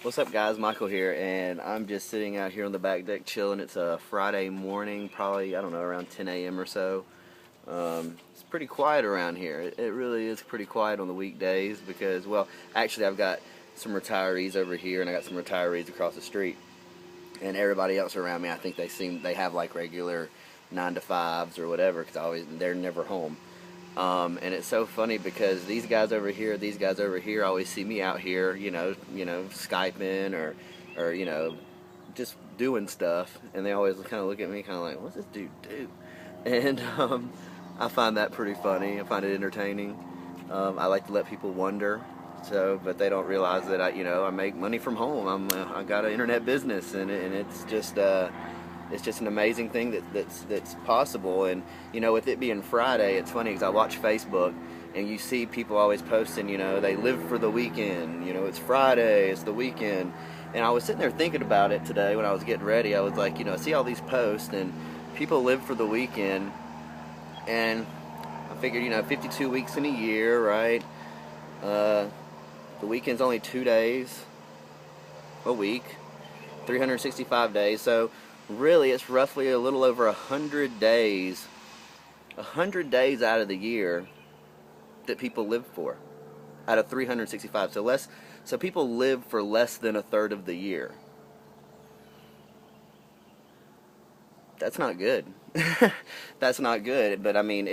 What's up, guys? Michael here, and I'm just sitting out here on the back deck chilling. It's a Friday morning, probably, I don't know, around 10 a.m. or so. It's pretty quiet around here. It really is pretty quiet on the weekdays because, well, actually, I've got some retirees over here, and I got some retirees across the street. And everybody else around me, I think they have like regular 9 to 5s or whatever, because they're never home. And it's so funny because these guys over here always see me out here, Skyping or just doing stuff, and they always kind of look at me, kind of like, "What's this dude do?" And I find that pretty funny. I find it entertaining. I like to let people wonder, but they don't realize that I make money from home. I got an internet business, and it's just. It's just an amazing thing that's possible. And with it being Friday, it's funny because I watch Facebook and you see people always posting, they live for the weekend. It's Friday, it's the weekend. And I was sitting there thinking about it today when I was getting ready. I was like, I see all these posts and people live for the weekend. And I figured, 52 weeks in a year, right? The weekend's only 2 days a week, 365 days. So really, it's roughly a little over 100 days, 100 days out of the year that people live for, out of 365. So people live for less than a third of the year. That's not good. That's not good. But I mean,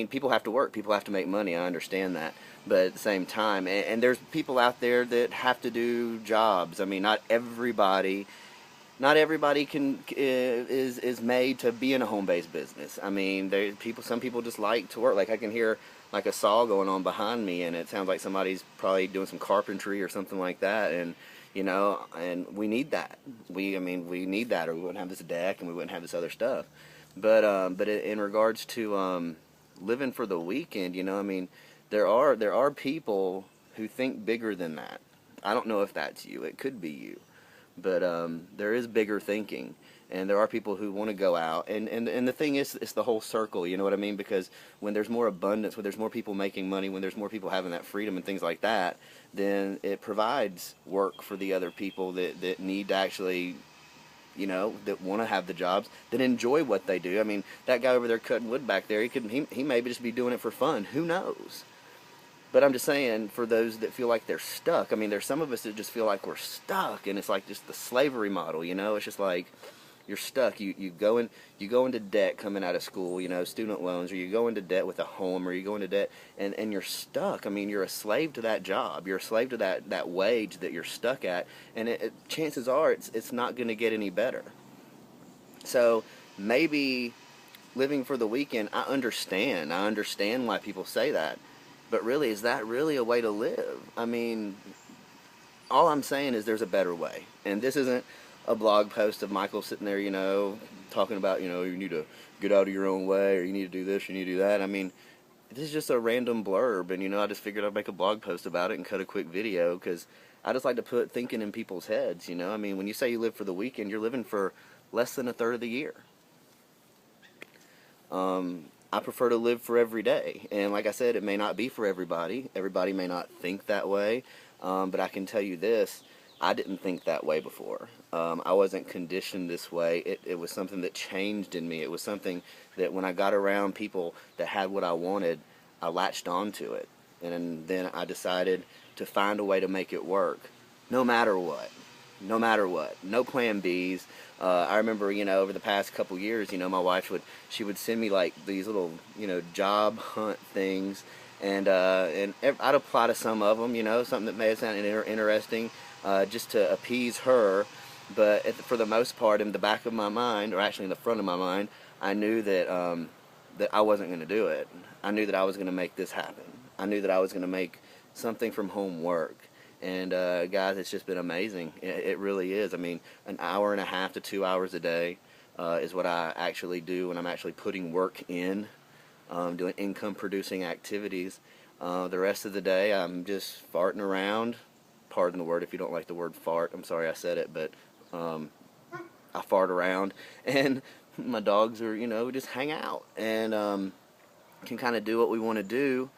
people have to work. People have to make money. I understand that. But at the same time, and there's people out there that have to do jobs. I mean, not everybody is made to be in a home-based business. I mean, some people just like to work. Like I can hear like a saw going on behind me, and it sounds like somebody's probably doing some carpentry or something like that. And and we need that. We need that, or we wouldn't have this deck, and we wouldn't have this other stuff. But in regards to living for the weekend, there are people who think bigger than that. I don't know if that's you. It could be you. But there is bigger thinking, and there are people who want to go out, and the thing is, it's the whole circle, you know what I mean? Because when there's more abundance, when there's more people making money, when there's more people having that freedom and things like that, then it provides work for the other people that need to actually, that want to have the jobs, that enjoy what they do. I mean, that guy over there cutting wood back there, he may just be doing it for fun. Who knows? But I'm just saying, for those that feel like they're stuck, I mean, there's some of us that just feel like we're stuck, and it's like just the slavery model, It's just like you're stuck. You go into debt coming out of school, student loans, or you go into debt with a home, or you go into debt, and you're stuck. I mean, you're a slave to that job. You're a slave to that wage that you're stuck at, and chances are it's not going to get any better. So maybe living for the weekend, I understand why people say that. But really, is that really a way to live? I mean, all I'm saying is there's a better way. And this isn't a blog post of Michael sitting there, talking about, you need to get out of your own way, or you need to do this, you need to do that. I mean, this is just a random blurb, and, I just figured I'd make a blog post about it and cut a quick video, because I just like to put thinking in people's heads, I mean, when you say you live for the weekend, you're living for less than a third of the year. I prefer to live for every day, and like I said, it may not be for everybody. Everybody may not think that way, but I can tell you this, I didn't think that way before. I wasn't conditioned this way. It was something that changed in me. It was something that when I got around people that had what I wanted, I latched onto it, and then I decided to find a way to make it work, no matter what. No matter what. No plan Bs. I remember, over the past couple years, my wife would send me like these little, job hunt things, and I'd apply to some of them, something that may have sounded interesting, just to appease her. But for the most part, in the back of my mind, or actually in the front of my mind, I knew that that I wasn't going to do it. I knew that I was going to make this happen. I knew that I was going to make something from home work. And guys, it's just been amazing. It really is. I mean, an hour and a half to 2 hours a day is what I actually do when I'm actually putting work in, doing income-producing activities. The rest of the day, I'm just farting around. Pardon the word if you don't like the word fart. I'm sorry I said it, but I fart around. And my dogs are, just hang out and can kind of do what we want to do.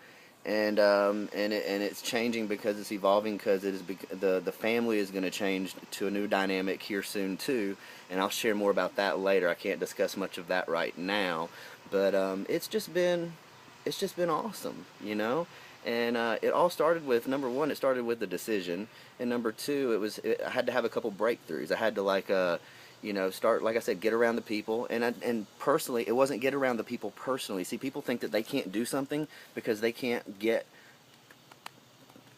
and it's changing because it's evolving, because it is the family is going to change to a new dynamic here soon too, and I'll share more about that later. I can't discuss much of that right now, but it's just been awesome, you know. And it all started with, number one, it started with the decision, and number two, I had to have a couple breakthroughs. I had to you know, start, like I said, get around the people, and personally, it wasn't get around the people personally. See, people think that they can't do something because they can't get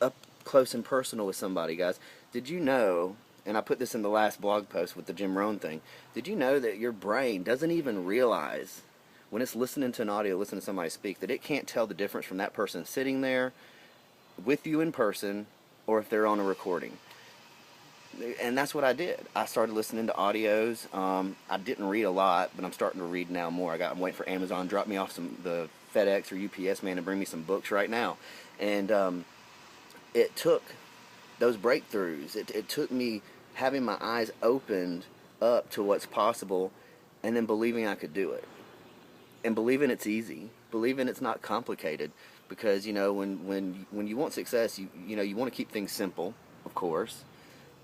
up close and personal with somebody, guys. Did you know, and I put this in the last blog post with the Jim Rohn thing, did you know that your brain doesn't even realize when it's listening to an audio, listening to somebody speak, that it can't tell the difference from that person sitting there with you in person or if they're on a recording? And that's what I did. I started listening to audios. I didn't read a lot, but I'm starting to read now more. I'm waiting for Amazon to drop me off the FedEx or UPS man to bring me some books right now. And it took those breakthroughs. It took me having my eyes opened up to what's possible, and then believing I could do it, and believing it's easy, believing it's not complicated. Because you know, when you want success, you know, you want to keep things simple, of course.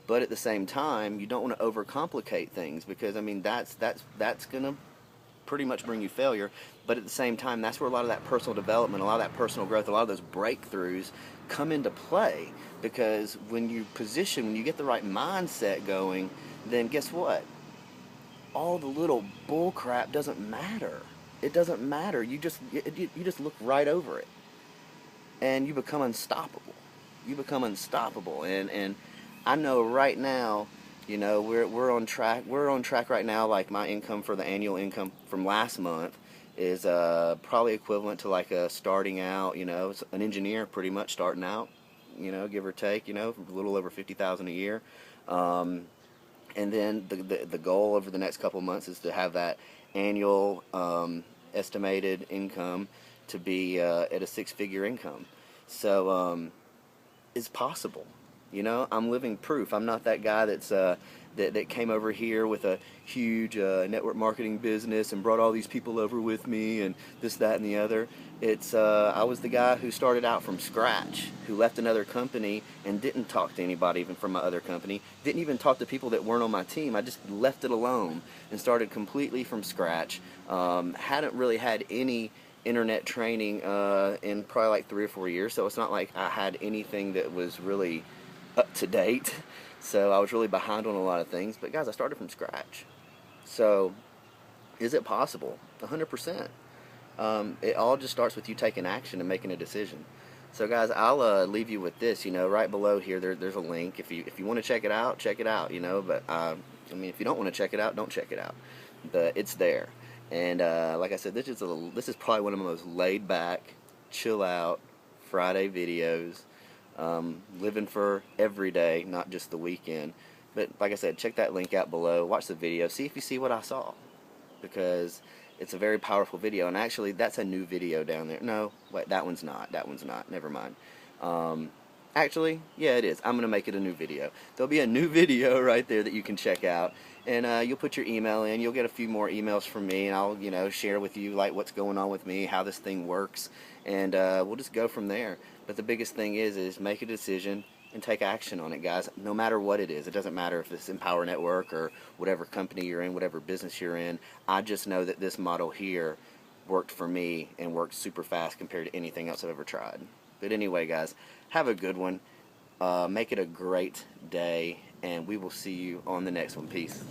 But at the same time, you don't want to overcomplicate things, because I mean that's gonna pretty much bring you failure. But at the same time, that's where a lot of that personal development, a lot of that personal growth, a lot of those breakthroughs come into play. Because when you get the right mindset going, then guess what? All the little bull crap doesn't matter. It doesn't matter. You just look right over it, and you become unstoppable. You become unstoppable. And I know right now, you know, we're on track. We're on track right now. Like, my income for the annual income from last month is probably equivalent to like a starting out, you know, an engineer pretty much starting out, you know, give or take, you know, a little over 50,000 a year. And then the goal over the next couple of months is to have that annual estimated income to be at a six-figure income. So it's possible. You know, I'm living proof. I'm not that guy that came over here with a huge network marketing business and brought all these people over with me and this, that, and the other. I was the guy who started out from scratch, who left another company and didn't talk to anybody even from my other company, didn't even talk to people that weren't on my team. I just left it alone and started completely from scratch. Hadn't really had any internet training in probably like 3 or 4 years, so it's not like I had anything that was really up to date. So I was really behind on a lot of things. But guys, I started from scratch. So is it possible? 100%. It all just starts with you taking action and making a decision. So guys, I'll leave you with this. You know, right below here, there's a link. If you want to check it out. You know, but I mean, if you don't want to check it out, don't check it out. But it's there. And like I said, this is probably one of the most laid back, chill out Friday videos. Living for every day, not just the weekend. But like I said, check that link out below. Watch the video. See if you see what I saw, because it's a very powerful video. And actually, that's a new video down there. No, wait, that one's not. That one's not. Never mind. Actually, yeah, it is. I'm going to make it a new video. There'll be a new video right there that you can check out. And you'll put your email in. You'll get a few more emails from me, and I'll, you know, share with you like what's going on with me, how this thing works, and we'll just go from there. But the biggest thing is make a decision and take action on it, guys. No matter what it is. It doesn't matter if it's Empower Network or whatever company you're in, whatever business you're in. I just know that this model here worked for me and worked super fast compared to anything else I've ever tried. But anyway, guys, have a good one. Make it a great day, and we will see you on the next one. Peace.